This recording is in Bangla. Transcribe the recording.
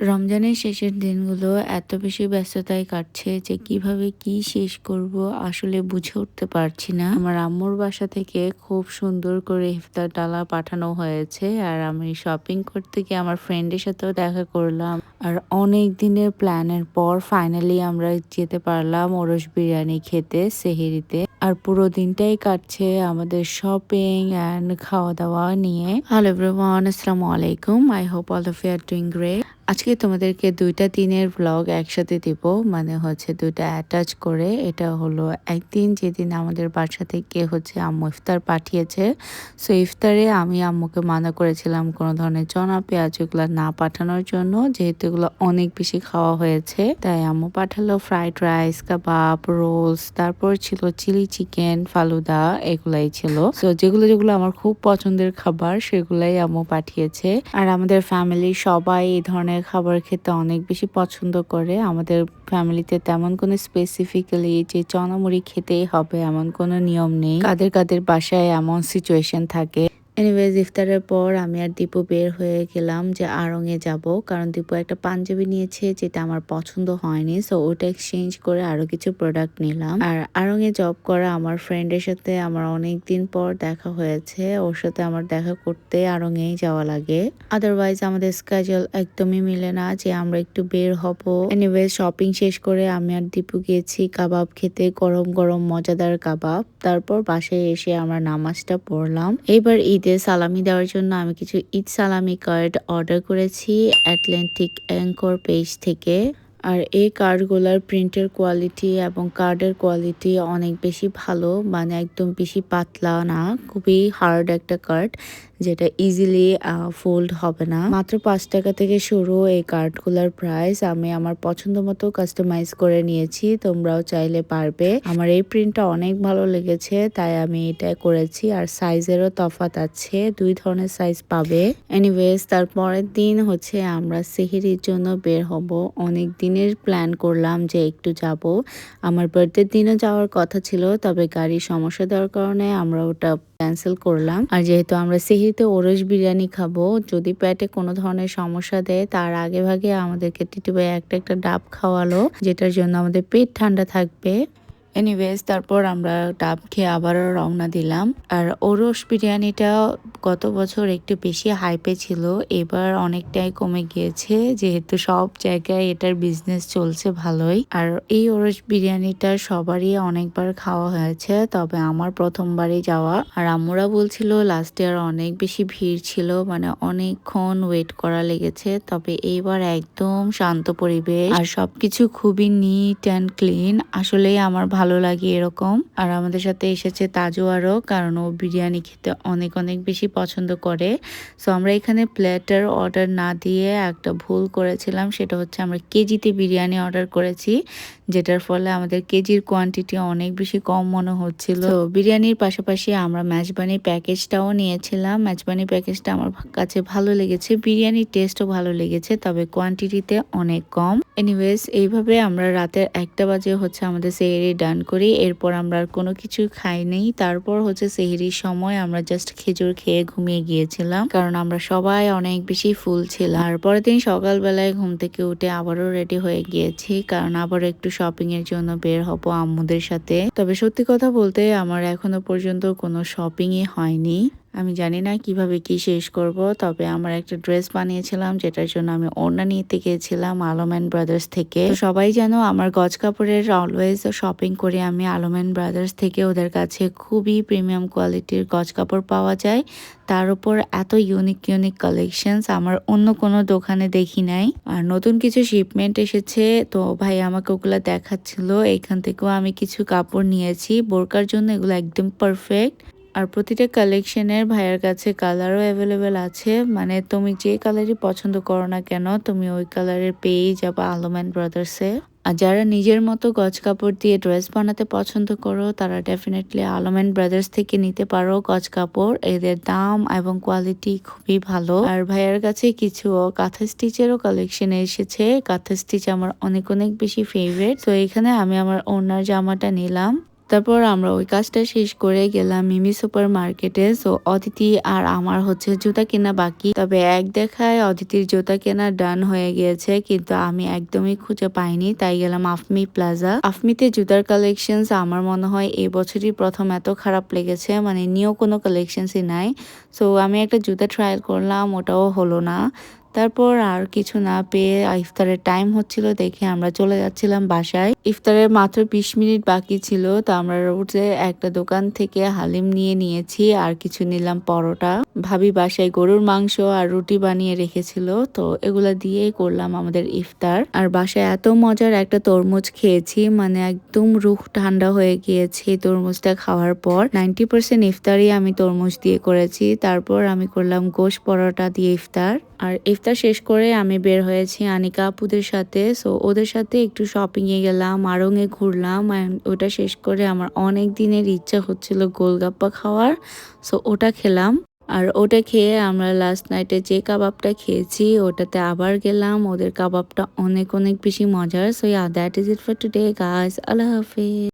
রমজানের শেষের দিনগুলো এত বেশি ব্যস্ততায় কাটছে যে কিভাবে কি শেষ করব আসলে বুঝে উঠতে পারছি না। আমার আম্মুর বাসা থেকে খুব সুন্দর করে ইফতার ডালা পাঠানো হয়েছে আর আমি শপিং করতে গিয়ে আমার ফ্রেন্ডের সাথেও দেখা করলাম। আর অনেক দিনের প্ল্যানের পর ফাইনালি আমরা যেতে পারলাম ওরস বিরিয়ানি খেতে সেহরিতে। আর পুরো দিনটাই কাটছে আমাদের শপিং অ্যান্ড খাওয়া দাওয়া নিয়ে। হ্যালো এভরিওয়ান, আসসালামু আলাইকুম। I hope all of you are doing great. আজকে তোমাদেরকে ২টা দিনের ভ্লগ একসাথে দিব, মানে হচ্ছে ২টা অ্যাটাচ করে। এটা হলো একদিন যেদিন আমাদের বাসা থেকে হচ্ছে আম্মু ইফতার পাঠিয়েছে। সো ইফতারে আমি আম্মুকে মানা করেছিলাম কোনো ধরনের চনা পেঁয়াজ এগুলো না পাঠানোর জন্য, যেহেতু এগুলো অনেক বেশি খাওয়া হয়েছে। তাই আম্মু পাঠালো ফ্রাইড রাইস, কাবাব, রোলস, তারপর ছিল চিলি চিকেন, ফালুদা, এগুলাই ছিল। সো যেগুলো যেগুলো আমার খুব পছন্দের খাবার সেগুলাই আম্মু পাঠিয়েছে। আর আমাদের ফ্যামিলির সবাই এই ধরনের খাবার খেতে অনেক বেশি পছন্দ করে। আমাদের ফ্যামিলিতে তেমন কোনো স্পেসিফিক্যালি যে চনামুড়ি খেতেই হবে এমন কোনো নিয়ম নেই। কাদের কাদের বাসায় এমন সিচুয়েশন থাকে। এনিওয়েজ ইফতারের পর আমি আর দীপু বের হয়ে গেলাম যে আড়ং-এ যাব, কারণ দীপু একটা পাঞ্জাবি নিয়েছে যেটা আমার পছন্দ হয়নি। সো ওটা এক্সচেঞ্জ করে আরো কিছু প্রোডাক্ট নিলাম। আর আড়ং-এ জব করা আমার ফ্রেন্ডের সাথে আমার অনেক দিন পর দেখা হয়েছে। ওর সাথে আমার দেখা করতে আড়ং-এই যাওয়া লাগে। আদারওয়াইজ আমাদের স্কেজুয়াল একদমই মিলে না যে আমরা একটু বের হব। এনিওয়েজ শপিং শেষ করে আমি আর দীপু গিয়েছি কাবাব খেতে, গরম গরম মজাদার কাবাব। তারপর বাসায় এসে আমরা নামাজটা পড়লাম। এইবার ঈদে সালামি দেওয়ার জন্য আমি কিছু ঈদ সালামি কার্ড অর্ডার করেছি অ্যাটলান্টিক অ্যাঙ্কর পেজ থেকে। আর এই কার্ডগুলোর প্রিন্টের কোয়ালিটি এবং কার্ডের কোয়ালিটি অনেক বেশি ভালো, মানে একদম বেশি পাতলা না, খুবই হার্ড একটা কার্ড যেটা ইজিলি ফোল্ড হবে না। মাত্র ৫ টাকা থেকে শুরু এই কার্ডগুলোর প্রাইস। আমি আমার পছন্দ মতো কাস্টমাইজ করে নিয়েছি, তোমরাও চাইলে পারবে। আমার এই প্রিন্টটা অনেক ভালো লেগেছে তাই আমি এটা করেছি। আর সাইজেরও তফাৎ আছে, ২ ধরনের সাইজ পাবে। এনিওয়েজ তারপরের দিন হচ্ছে আমরা সেহরির জন্য বের হব। অনেক দিনের প্ল্যান করলাম যে একটু যাব। আমার বার্থডের দিনও যাওয়ার কথা ছিল, তবে গাড়ির সমস্যা দেওয়ার কারণে আমরা ওটা ক্যান্সেল করলাম। আর যেহেতু আমরা সেহরিতে ওরস বিরিয়ানি খাবো, যদি পেটে কোনো ধরনের সমস্যা দেয় তার আগে ভাগে আমাদেরকে টিটু ভাই একটা একটা ডাব খাওয়ালো, যেটার জন্য আমাদের পেট ঠান্ডা থাকবে। এনিওয়েজ তারপর আমরা ডাব খেয়ে আবারও রওনা দিলাম। আর ওরস বিরিয়ানিটা গত বছর একটু বেশি হাইপে ছিল, এবার অনেকটাই কমে গিয়েছে যেহেতু সব জায়গায় এটার বিজনেস চলছে ভালোই। আর এই ওরস বিরিয়ানিটা সবারই অনেকবার খাওয়া হয়েছে, তবে আমার প্রথমবারই যাওয়া। আর আম্মুরা বলছিল লাস্ট ইয়ার অনেক বেশি ভিড় ছিল, মানে অনেকক্ষণ ওয়েট করা লেগেছে। তবে এইবার একদম শান্ত পরিবেশ আর সবকিছু খুবই নিট অ্যান্ড ক্লিন। আসলেই আমার ভালো লাগে এরকম। আর আমাদের সাথে এসেছে তাজু আরও, কারণ ও বিরিয়ানি খেতে অনেক অনেক বেশি পছন্দ করে। সো আমরা এখানে প্লেটার অর্ডার না দিয়ে একটা ভুল করেছিলাম, সেটা হচ্ছে আমরা কেজিতে বিরিয়ানি অর্ডার করেছি, যেটার ফলে আমাদের কেজির কোয়ান্টিটি অনেক বেশি কম মনে হচ্ছিল। তো বিরিয়ানির পাশাপাশি আমরা মেজবানি প্যাকেজটাও নিয়েছিলাম। মেজবানি প্যাকেজটা আমার কাছে ভালো লেগেছে, বিরিয়ানির টেস্টও ভালো লেগেছে, তবে কোয়ান্টিটিতে অনেক কম। এনিওয়েজ এইভাবে আমরা রাতের ১টা বাজে হচ্ছে আমাদের সেহরি ডান করি। এরপর আমরা আর কোনো কিছু খাইনি। তারপর হচ্ছে সেহরির সময় আমরা জাস্ট খেজুর খেয়ে ঘুমিয়ে গিয়েছিলাম, কারণ আমরা সবাই অনেক বেশি ফুল ছিলাম। আর পরের দিন সকালবেলায় ঘুম থেকে উঠে আবারও রেডি হয়ে গিয়েছি, কারণ আবারও একটু শপিং এর জন্য বের হব আম্মুদের সাথে। তবে সত্যি কথা বলতে আমার এখনো পর্যন্ত কোনো শপিংই হয়নি। আমি জানি না কিভাবে কি শেষ করব, তবে আমার একটা ড্রেস বানিয়েছিলাম যেটার জন্য আমি ওড়না নিতে গিয়েছিলাম আলম এন্ড ব্রাদার্স থেকে। তো সবাই জানো আমার গজ কাপড়ের অলওয়েজ শপিং করি আমি আলম এন্ড ব্রাদার্স থেকে। ওদের কাছে খুবই প্রিমিয়াম কোয়ালিটির গজ কাপড় পাওয়া যায়, তার উপর এত ইউনিক ইউনিক কালেকশনস আমার অন্য কোনো দোকানে দেখি নাই। আর নতুন কিছু শিপমেন্ট এসেছে, তো ভাই আমাকে ওগুলো দেখাচ্ছিল। এখান থেকেও আমি কিছু কাপড় নিয়েছি বোরকার জন্য, এগুলো একদম পারফেক্ট। আর প্রতিটা কালেকশনের ভাইয়ের কাছে কালারও অ্যাভেলেবেল আছে, মানে তুমি যে কালারই পছন্দ করো না কেন তুমি ওই কালারের পেয়েই যাবা আলম এন্ড ব্রাদার্সে। আর যারা নিজের মতো গজ কাপড় দিয়ে ড্রেস বানাতে পছন্দ করো তারা ডেফিনেটলি আলম এন্ড ব্রাদার্স থেকে নিতে পারো গজ কাপড়। এদের দাম এবং কোয়ালিটি খুবই ভালো। আর ভাইয়ার কাছে কিছু কাঁথা স্টিচেরও কালেকশন এসেছে। কাঁথা স্টিচ আমার অনেক অনেক বেশি ফেভারিট। তো এখানে আমি আমার ওড়নার জামাটা নিলাম। তারপর আমরা ওই কাজটা শেষ করে গেলাম মিমি সুপার মার্কেটে। সো অদিতি আর আমার হচ্ছে জুতা কেনা বাকি, তবে এক দেখায় অদিতির জুতা কেনা ডান হয়ে গিয়েছে, কিন্তু আমি একদমই খুঁজে পাইনি। তাই গেলাম আফমি প্লাজা। আফমিতে জুতার কালেকশনস আমার মনে হয় এই বছরই প্রথম এত খারাপ লেগেছে, মানে নিউ কোনো কালেকশনসই নাই। সো আমি একটা জুতা ট্রায়াল করলাম, ওটাও হলো না। তারপর আর কিছু না পেয়ে ইফতারের টাইম হচ্ছিল দেখে আমরা চলে যাচ্ছিলাম বাসায়। ইফতারের মাত্র 20 মিনিট বাকি ছিল, তো আমরা রোডে একটা দোকান থেকে হালিম নিয়েছি আর কিছু নিলাম পরোটা। ভাবি বাসায় গরুর মাংস আর রুটি বানিয়ে রেখেছিল, তো এগুলা দিয়েই করলাম আমাদের ইফতার। আর বাসায় এত মজার একটা তরমুজ খেয়েছি, মানে একদম রুহ ঠান্ডা হয়ে গিয়েছে তরমুজটা খাওয়ার পর। 90% ইফতারই আমি তরমুজ দিয়ে করেছি। তারপর আমি করলাম গোশ পরোটা দিয়ে ইফতার। আর ইফতার শেষ করে আমি বের হয়েছি আনিকা আপুদের সাথে। সো ওদের সাথে একটু শপিং এ গেলাম, মারঙে ঘুরলাম। ওটা শেষ করে আমার অনেক দিনের ইচ্ছা হচ্ছিল গোলগাপ্পা খাওয়ার, সো ওটা খেলাম। আর ওটা খেয়ে আমরা লাস্ট নাইটে যে কাবাবটা খেয়েছি ওটাতে আবার গেলাম। ওদের কাবাবটা অনেক অনেক বেশি মজার। So that is it for today guys. আল্লাহ হাফেজ।